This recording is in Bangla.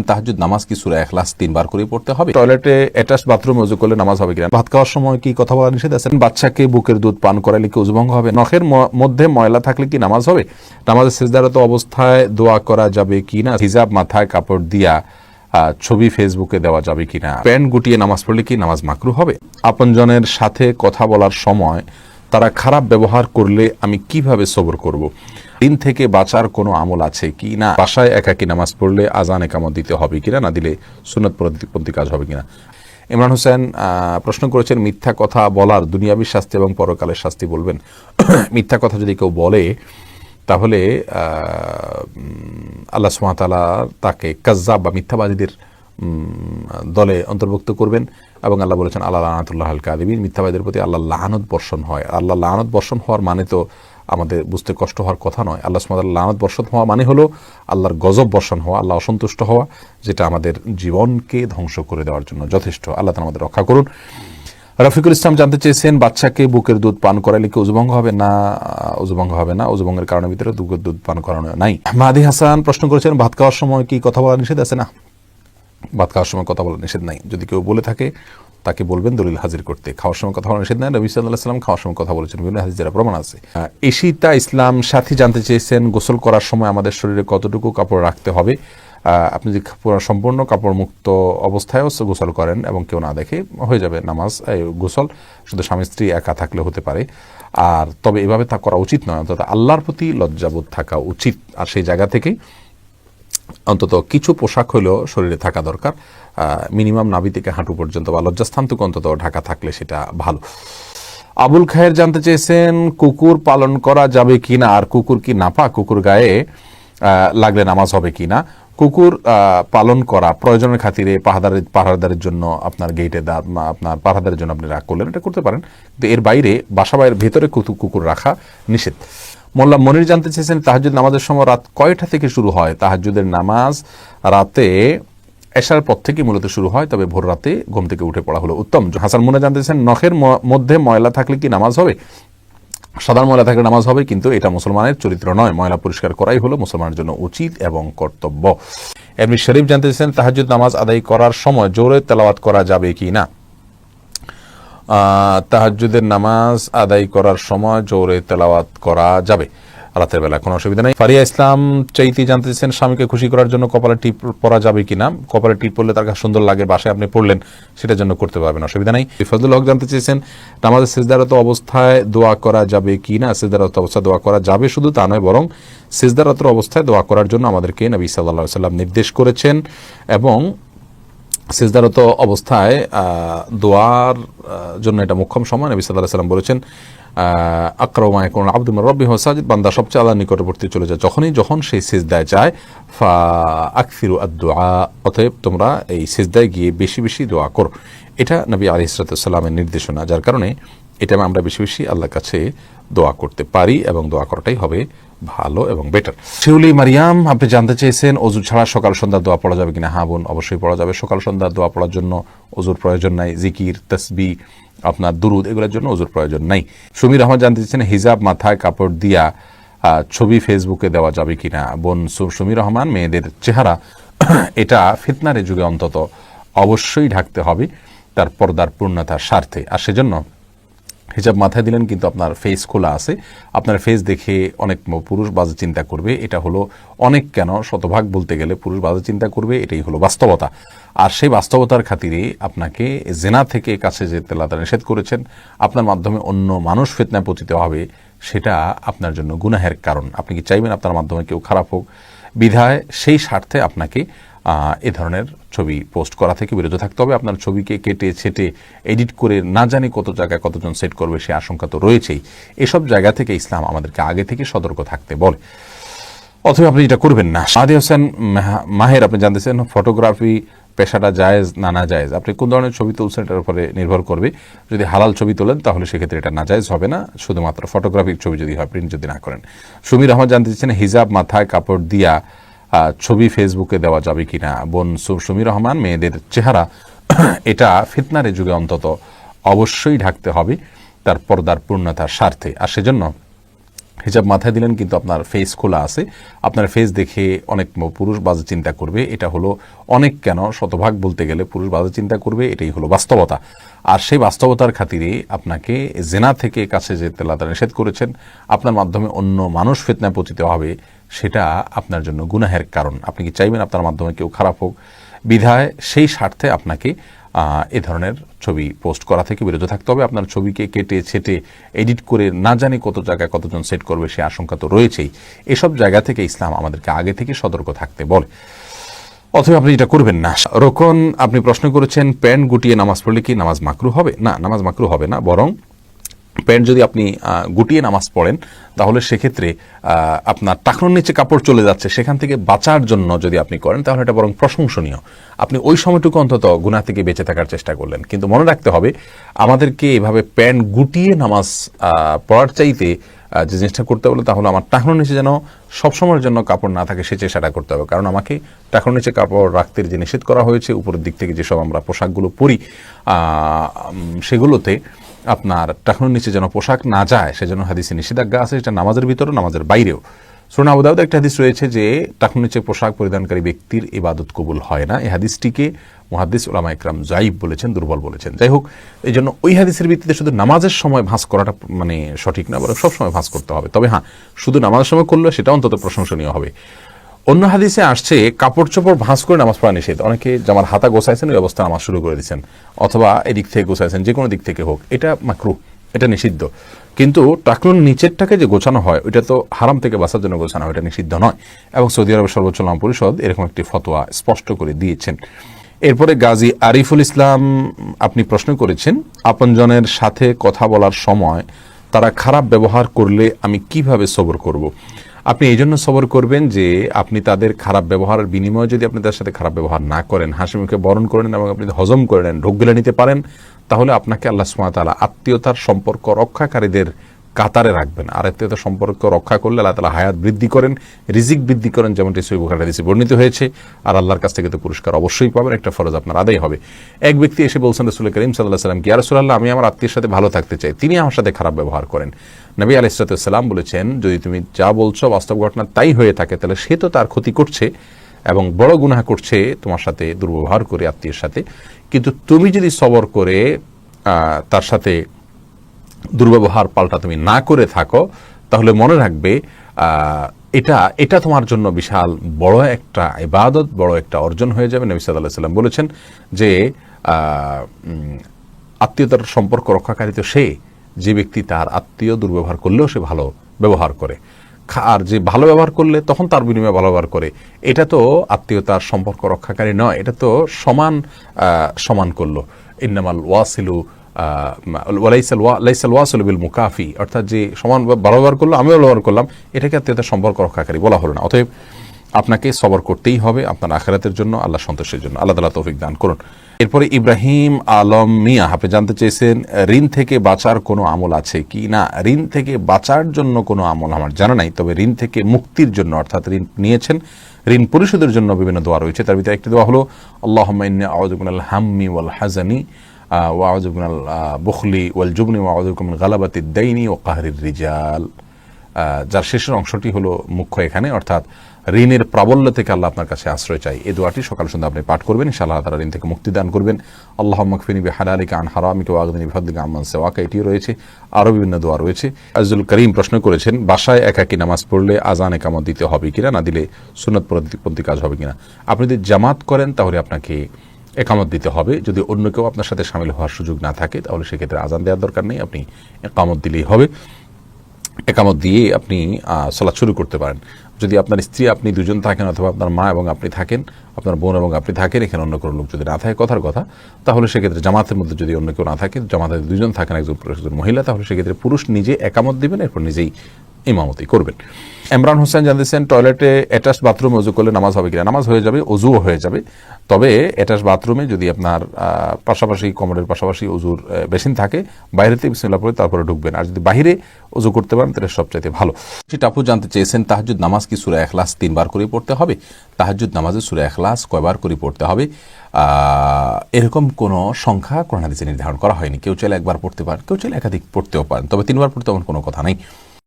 তাহাজ্জুদ নামাজ কি সূরা ইখলাস 3 বার করে পড়তে হবে? টয়লেটে অ্যাটাচ বাথরুমে ওযু করলে নামাজ হবে কিনা? ভাত খাওয়ার সময় কি কথা বলা নিষেধ আছে? বাচ্চাকে বুকের দুধ পান করালে কি ওযু ভঙ্গ হবে? নখের মধ্যে ময়লা থাকলে কি নামাজ হবে? নামাজে সিজদারত অবস্থায় দোয়া করা যাবে কিনা? হিজাব মাথায় কাপড় দিয়া ছবি ফেসবুকে দেওয়া যাবে কিনা? প্যান্ট গুটিয়ে নামাজ পড়লে কি নামাজ মাকরু হবে? আপনজনের সাথে কথা বলার সময় তারা খারাপ ব্যবহার করলে আমি কিভাবে সবর করব? দিন থেকে বাঁচার কোনো আমল আছে কি না? বাসায় একাকী নামাজ পড়লে আজান একামত দিতে হবে কিনা, না দিলে সুন্নত প্রতিপন্থী কাজ হবে কিনা? ইমরান হোসেন প্রশ্ন করেছেন, মিথ্যা কথা বলার দুনিয়াবী শাস্তি এবং পরকালের শাস্তি বলবেন। মিথ্যা কথা যদি কেউ বলে তাহলে আল্লাহ সুবহানাহু ওয়া তাআলা তাকে কাজ্জাব বা মিথ্যাবাদীদের দলে অন্তর্ভুক্ত করবেন। এবং আল্লাহ বলেছেন, আল্লাহ লানাতুল্লাহিল কাযিবিন, মিথ্যাবাদীদের প্রতি আল্লাহ লানত বর্ষণ হয়। আল্লাহ লানত বর্ষণ হওয়ার মানে তো আমাদের বুঝতে কষ্ট হওয়ার কথা নয়। আল্লাহ সুবহানাহু ওয়া তাআলা লানত বর্ষণ হওয়া মানে হলো আল্লাহর গজব বর্ষণ হওয়া, আল্লাহ অসন্তুষ্ট হওয়া, যেটা আমাদের জীবনকে ধ্বংস করে দেওয়ার জন্য যথেষ্ট। আল্লাহ তাআলা আমাদের রক্ষা করুন। রফিকুল ইসলাম জানতে চেয়েছেন, বাচ্চাকে বুকের দুধ পান করালে কি ওযু ভঙ্গ হবে? না, ওযু ভঙ্গ হবে না। ওযু ভঙ্গের কারণের ভিতরে বুকের দুধ পান করানো নাই। মাহাদি হাসান প্রশ্ন করেছেন, ভাত খাওয়ার সময় কি কথা বলা নিষেধ আছে? না, ভাত খাওয়ার সময় কথা বলা নিষেধ নাই। যদি কেউ বলে থাকে তাকে বলবেন দলিল হাজির করতে। খাওয়ার সময় কথা বলা নিষেধ নাই। নবী সাল্লাল্লাহু আলাইহি ওয়াসাল্লাম খাওয়ার সময় কথা বলেছেন, বিভিন্ন হাদিস দ্বারা প্রমাণ আছে। ঈশিতা ইসলাম সাথী জানতে চেয়েছেন, গোসল করার সময় আমাদের শরীরে কতটুকু কাপড় রাখতে হবে? আপনি যদি সম্পূর্ণ কাপড় মুক্ত অবস্থায়ও গোসল করেন এবং কেউ না দেখে, হয়ে যাবে নামাজ গোসল। শুধু স্বামী স্ত্রী একা থাকলে হতে পারে। আর তবে এভাবে তা করা উচিত নয়। অন্তত আল্লাহর প্রতি লজ্জাবোধ থাকা উচিত। আর সেই জায়গা থেকেই অন্তত কিছু পোশাক হলেও শরীরে থাকা দরকার। মিনিমাম নাভি থেকে হাঁটু পর্যন্ত বা লজ্জাস্থানটুকু অন্তত ঢাকা থাকলে সেটা ভালো। আবুল খায়ের জানতে চেয়েছেন, কুকুর পালন করা যাবে কিনা, আর কুকুর কি নাপাক? কুকুর গায়ে লাগলে নামাজ হবে কিনা? কুকুর পালন করা প্রয়োজনের খাতিরে পাহারাদারের জন্য আপনার গেটে আপনার পাহারাদারের জন্য আপনি রাগ করলেন, এটা করতে পারেন। কিন্তু এর বাইরে বাসা বাইরের ভেতরে কুকুর রাখা নিষেধ। মোল্লা মনির জানতে চেয়েছেন, তাহাজ্জুদ নামাজের সময় রাত কয়টা থেকে শুরু হয়? তাহাজ্জুদের নামাজ রাতে এশার পর থেকে মূলত শুরু হয়, তবে ভোর রাতে ঘুম থেকে উঠে পড়া হলো উত্তম। হাসান মুন্না জানতে চেয়েছেন, নখের মধ্যে ময়লা থাকলে কি নামাজ হবে? সাধারণ ময়লা থাকলে নামাজ হবে, কিন্তু এটা মুসলমানের চরিত্র নয়। ময়লা পরিষ্কার করাই হলো মুসলমানের জন্য উচিত এবং কর্তব্য। এমনি শরীফ জানতে চেয়েছেন, তাহাজ্জুদ নামাজ আদায় করার সময় জোরে তেলাওয়াত করা যাবে কি না? তাহাজ্জুদের নামাজ আদায় করার সময় জোরে তেলাওয়াত করা যাবে রাতের বেলা, কোনো অসুবিধা নেই। ফারিয়া ইসলাম চাইতে জানতে চেয়েছেন, স্বামীকে খুশি করার জন্য কপালে টিপ পরা যাবে কিনা? কপালে টিপ পরলে তার কাছে সুন্দর লাগে, বাসায় আপনি পড়লেন, সেটার জন্য করতে পারবেন, অসুবিধা নেই। ফজলুল হক জানতে চেয়েছেন, নামাজের সিজদারত অবস্থায় দোয়া করা যাবে কিনা? সিজদারত অবস্থায় দোয়া করা যাবে, শুধু তা নয়, বরং সিজদারত অবস্থায় দোয়া করার জন্য আমাদেরকে নবী সাল্লাল্লাহু আলাইহি ওয়াসাল্লাম নির্দেশ করেছেন। এবং সিজদারত অবস্থায় দোয়ার জন্য এটা মুখ্যম সময়। নবী সাল্লাল্লাহু আলাইহি ওয়াসাল্লাম বলেছেন, আকরামু মা ইয়াকুনু আবদু মির রাব্বিহি ওয়া সাজিদ, বান্দা সবচেয়ে আল্লাহর নিকটবর্তী চলে যায় যখন সেই সিজদায় যায়। ফা আকসিরু আদ-দুআ, অতএব তোমরা এই সিজদায় গিয়ে বেশি বেশি দোয়া করো। এটা নবী আলাইহিস সালাতু ওয়াস সালামের নির্দেশনা, যার কারণে এটা আমরা বেশি বেশি আল্লাহর কাছে দোয়া করতে পারি এবং দোয়া করাটাই হবে ভালো এবং বেটার। শিউলি মারিয়াম আপনি জানতে চেয়েছেন, অজু ছাড়া সকাল সন্ধ্যা দোয়া পড়া যাবে কিনা? হ্যাঁ বোন, অবশ্যই পড়া যাবে। সকাল সন্ধ্যা দোয়া পড়ার জন্য অজুর প্রয়োজন নাই। জিকির, তাসবিহ, আপনার দুরুদ, এগুলোর জন্য অজুর প্রয়োজন নাই। সুমির আহমদ জানতে চেয়েছেন, হিজাব মাথায় কাপড় দিয়া ছবি ফেসবুকে দেওয়া যাবে কিনা? বোন সুমির রহমান, মেয়েদের চেহারা এটা ফিতনার যুগে অন্তত অবশ্যই ঢাকতে হবে তার পর্দার পূর্ণতার স্বার্থে। আর সেজন্য হিজাব মাথায় দিলেন, কিন্তু আপনার ফেস খোলা আছে, আপনার ফেস দেখে অনেক পুরুষ বাজে চিন্তা করবে। এটা হলো অনেক কেন, শতভাগ বলতে গেলে পুরুষ বাজে চিন্তা করবে, এটাই হলো বাস্তবতা। আর সেই বাস্তবতার খাতিরে আপনাকে জেনা থেকে কাছে যেতে আল্লাহ তাআলা নিষেধ করেছেন। আপনার মাধ্যমে অন্য মানুষ ফিতনায় পতিত হবে, সেটা আপনার জন্য গুনাহের কারণ। আপনি কি চাইবেন আপনার মাধ্যমে কেউ খারাপ হোক? বিধায় সেই স্বার্থে আপনাকে এ ধরনের ছবি পোস্ট করা থেকে বিরত থাকতে হবে। আপনার ছবিকে কেটে ছেটে এডিট করে না জানি কত জায়গায় কতজন সেট করবে, সে আশঙ্কা তো রয়েছেই। এসব জায়গা থেকে ইসলাম আমাদেরকে আগে থেকে সতর্ক থাকতে বলে, অথবা আপনি এটা করবেন না। মাহাদি হোসেন মাহের আপনি জানতেছেন, ফটোগ্রাফি পেশাটা জায়েজ না না জায়েজ? আপনি কোন ধরনের ছবি তুলছেন এটার উপরে নির্ভর করবে। যদি হালাল ছবি তোলেন তাহলে সেক্ষেত্রে এটা নাজায়েজ হবে না, শুধুমাত্র ফটোগ্রাফিক ছবি যদি হয়, প্রিন্ট যদি না করেন। সুমির আহমদ জানতে চেয়েছেন, হিজাব মাথায় কাপড় দিয়া ছবি ফেসবুকে দেওয়া যাবে কিনা? বোন সুমির রহমান, মেয়েদের চেহারা এটা ফিতনার যুগে অন্তত অবশ্যই ঢাকতে হবে তার পর্দার পূর্ণতার স্বার্থে। আর সেজন্য হিজাব মাথায় দিলেন কিন্তু আপনার ফেস খোলা আছে, আপনার ফেস দেখে অনেক পুরুষ বাজে চিন্তা করবে, এটা হলো অনেক কেন শতভাগ বলতে গেলে পুরুষ বাজে চিন্তা করবে, এটাই হলো বাস্তবতা। আর সেই বাস্তবতার খাতিরে আপনাকে জেনা থেকে কাছে যেতে আল্লাহ তাআলা নিষেধ করেছেন, আপনার মাধ্যমে অন্য মানুষ ফিতনায় পতিত হবে, সেটা আপনার জন্য গুনাহের কারণ। আপনি কি চাইবেন আপনার মাধ্যমে কেউ খারাপ হোক? বিধায় সেই স্বার্থে আপনাকে এ ধরনের ছবি পোস্ট করা থেকে বিরত থাকতে হবে। আপনার ছবিকে কেটে ছেটে এডিট করে না জানি কত জায়গায় কতজন সেট করবে, সে আশঙ্কা তো রয়েছেই। এসব জায়গা থেকে ইসলাম আমাদেরকে আগে থেকে সতর্ক থাকতে বলে, অথবা আপনি এটা করবেন না। রোকন আপনি প্রশ্ন করেছেন, প্যান্ট গুটিয়ে নামাজ পড়লে কি নামাজ মাকরু হবে? না, নামাজ মাকরু হবে না, বরং প্যান্ট যদি আপনি গুটিয়ে নামাজ পড়েন তাহলে সেক্ষেত্রে আপনার টাকনোর নিচে কাপড় চলে যাচ্ছে, সেখান থেকে বাঁচার জন্য যদি আপনি করেন তাহলে এটা বরং প্রশংসনীয়। আপনি ওই সময়টুকু অন্তত গুনাহ থেকে বেঁচে থাকার চেষ্টা করলেন। কিন্তু মনে রাখতে হবে আমাদেরকে এভাবে প্যান্ট গুটিয়ে নামাজ পড়ার চাইতে যে জিনিসটা করতে হলে তাহলে আমার টাকনোর নিচে যেন সবসময়ের জন্য কাপড় না থাকে সে চেষ্টাটা করতে হবে। কারণ আমাকে টাকনোর নিচে কাপড় রাখতে যে নিষেধ করা হয়েছে, উপরের দিক থেকে যেসব আমরা পোশাকগুলো পরি সেগুলোতে আপনার টাকনোর নিচে যেন পোশাক না যায় সেজন্য হাদিসে নিষেধাজ্ঞা আছে, এটা নামাজের ভিতরে নামাজের বাইরেও। সুনান আবু দাউদে একটা হাদিস রয়েছে যে টাকনোর নিচে পোশাক পরিধানকারী ব্যক্তির ইবাদত কবুল হয় না। এই হাদিসটিকে মুহাদ্দিস উলামা ইকরাম যায়িফ বলেছেন, দুর্বল বলেছেন। যাই হোক, এই জন্য ওই হাদিসের ভিত্তিতে শুধু নামাজের সময় ভাঁজ করাটা মানে সঠিক না, বরং সবসময় ভাঁজ করতে হবে। তবে হ্যাঁ, শুধু নামাজের সময় করলে সেটা অন্তত প্রশংসনীয় হবে। অন্য হাদিসে আসছে কাপড় চোপড় ভাঁজ করে নামাজ পড়া নিষেধ। অনেকে জামার হাতা গোছাইছেন ওই অবস্থা নামাজ শুরু করে দিচ্ছেন, অথবা এদিক থেকে গোছাইছেন, যে কোনো দিক থেকে হোক, এটা মাকরুহ, এটা নিষিদ্ধ। কিন্তু টাকনুর নিচেরটাকে যে গোছানো হয় ওইটা তো হারাম থেকে বাঁচার জন্য গোছানো হয়, এটা নিষিদ্ধ নয়। এবং সৌদি আরবের সর্বোচ্চ উলামা পরিষদ এরকম একটি ফতোয়া স্পষ্ট করে দিয়েছেন। এরপরে গাজী আরিফুল ইসলাম আপনি প্রশ্ন করেছেন, আপনজনের সাথে কথা বলার সময় তারা খারাপ ব্যবহার করলে আমি কিভাবে সবর করব? আপনি এই জন্য সবর করবেন যে আপনি তাদের খারাপ ব্যবহারের বিনিময়ে যদি আপনি তাদের সাথে খারাপ ব্যবহার না করেন, হাসি মুখে বরণ করে নেন এবং আপনি হজম করে নেন, ঢোক গিলে নিতে পারেন, তাহলে আপনাকে আল্লাহ সুবহানাহু ওয়া তাআলা আত্মীয়তার সম্পর্ক রক্ষাকারীদের কাতারে রাখবেন। আর আত্মীয়তার সম্পর্ক রক্ষা করলে আল্লাহ তাআলা হায়াত বৃদ্ধি করেন, রিজিক বৃদ্ধি করেন, যেমনটি সহিহ বুখারী হাদিসে বর্ণিত হয়েছে। আর আল্লাহর কাছ থেকে তো পুরস্কার অবশ্যই পাবেন, একটা ফরজ আপনার আদায় হবে। এক ব্যক্তি এসে বলছেন রাসূল করিম সাল্লাল্লাহু আলাইহি ওয়াসাল্লাম, ইয়া রাসূলুল্লাহ, আমি আমার আত্মীয়ের সাথে ভালো থাকতে চাই, তিনি আমার সাথে খারাপ ব্যবহার করেন। নবী আলাইহিস সালাতু ওয়াস সালাম বলেছেন, যদি তুমি যা বলছো বাস্তব ঘটনা তাই হয়ে থাকে তাহলে সে তো তার ক্ষতি করছে এবং বড় গুনাহ করছে তোমার সাথে দুর্ব্যবহার করে আত্মীয়ের সাথে। কিন্তু তুমি যদি সবর করে তার সাথে দুর্ব্যবহার পাল্টা তুমি না করে থাকো, তাহলে মনে রাখবে এটা তোমার জন্য বিশাল বড় একটা ইবাদত, বড় একটা অর্জন হয়ে যাবে। নবী সাল্লাল্লাহু আলাইহি ওয়াসাল্লাম বলেছেন যে আত্মীয়তার সম্পর্ক রক্ষাকারী তো সে যে ব্যক্তি তার আত্মীয় দুর্ব্যবহার করলেও সে ভালো ব্যবহার করে, আর যে ভালো ব্যবহার করলে তখন তার বিনিময়ে ভালো ব্যবহার করে, এটা তো আত্মীয়তার সম্পর্ক রক্ষাকারী নয়, এটা তো সমান করলো। ইন্নামাল ওয়াসিলু লাইসাল ওয়াসিলু বিল মুকাফি, অর্থাৎ যে সমান ভালো ব্যবহার করলো আমিও ব্যবহার করলাম, এটাকে আত্মীয়তার সম্পর্ক রক্ষাকারী বলা হলো না। অতএব আপনাকে সবর করতেই হবে আপনার আখিরাতের জন্য, আল্লাহ সন্তোষের জন্য। আল্লাহ তাআলা তৌফিক দান করুন। এরপরে ইব্রাহিম আলম মিয়া আপনি জানতে চেয়েছেন, ঋণ থেকে বাঁচার কোনো আমল আছে কি? না, ঋণ থেকে বাঁচার জন্য কোনো আমল আমার জানা নাই, তবে ঋণ থেকে মুক্তির জন্য, অর্থাৎ ঋণ নিয়েছেন, ঋণ পরিশোধের জন্য বিভিন্ন দোয়া রয়েছে। তার ভিতরে একটি দোয়া হলো আল্লাহুম্মা ইন্নী আউযু বিকা মিনাল হাম্মি ওয়াল হাযানি ওয়া আউযু বিকা মিনাল বুখলি ওয়াল জুবনি ওয়া আউযু বিকা মিন গালাবাতিদ দাইনি ওয়া কাহরির রিজাল। যার শেষের অংশটি হলো মুখ্য এখানে, অর্থাৎ ঋণের প্রাবল্য থেকে আল্লাহ আপনার কাছে আশ্রয় চাই। এই দোয়াটি সকাল সন্ধ্যা আপনি পাঠ করবেন, ইনশাআল্লাহ তাআলা ঋণ থেকে মুক্তি দান করবেন। আল্লাহুম্মা কফিনি বিহালালিকা আন হারামিকা ওয়া আগনিনি বিফাদলিকা আম্মান সিওয়াকা, এটিও রয়েছে, আরও বিভিন্ন দোয়া রয়েছে। আজুল করিম প্রশ্ন করেছেন, বাসায় একাকী নামাজ পড়লে আজান একামত দিতে হবে কিনা, না দিলে সুন্নাত পন্থী কাজ হবে কিনা? আপনি যদি জামাত করেন তাহলে আপনাকে একামত দিতে হবে। যদি অন্য কেউ আপনার সাথে শামিল হওয়ার সুযোগ না থাকে তাহলে সেক্ষেত্রে আজান দেওয়ার দরকার নেই, আপনি একামত দিলেই হবে। একামত দিয়ে আপনি সালাত শুরু করতে পারেন। যদি আপনার স্ত্রী আপনি দুজন থাকেন, অথবা আপনার মা এবং আপনি থাকেন, আপনার বোন এবং আপনি থাকেন, এখানে অন্য কোনো লোক যদি না থাকে কথার কথা, তাহলে সেক্ষেত্রে জামাতের মধ্যে যদি অন্য কেউ না থাকে, জামাতে দুজন থাকেন, একজন পুরুষ একজন মহিলা, তাহলে সেক্ষেত্রে পুরুষ নিজে একামত দিবেন, এরপর নিজেই ইমামতি করবেন। ইমরান হোসেন জানতেছেন, টয়লেটে অ্যাটাচ বাথরুমে অজু করলে নামাজ হবে কিনা? নামাজ হয়ে যাবে, অজুও হয়ে যাবে। তবে অ্যাটাচ বাথরুমে যদি আপনার পাশাপাশি কমরের পাশাপাশি অজুর বেসিন থাকে, বাইরেতে বিসমিল্লাহ পড়ে তারপরে ঢুকবেন। আর যদি বাহিরে অজু করতে পারেন তাহলে সবচাইতে ভালো। টাপু জানতে চেয়েছেন, তাহাজ্জুদ নামাজ কি সূরা ইখলাস 3 বার করে পড়তে হবে? তাহাজ্জুদ নামাজে সূরা ইখলাস কয়বার করে পড়তে হবে এরকম কোনো সংখ্যা কোরআন হাদিসে নির্ধারণ করা হয়নি। কেউ চাইলে একবার পড়তে পারেন, কেউ চাইলে একাধিক পড়তেও পারেন, তবে 3 বার পড়তে এমন কোনো কথা নেই।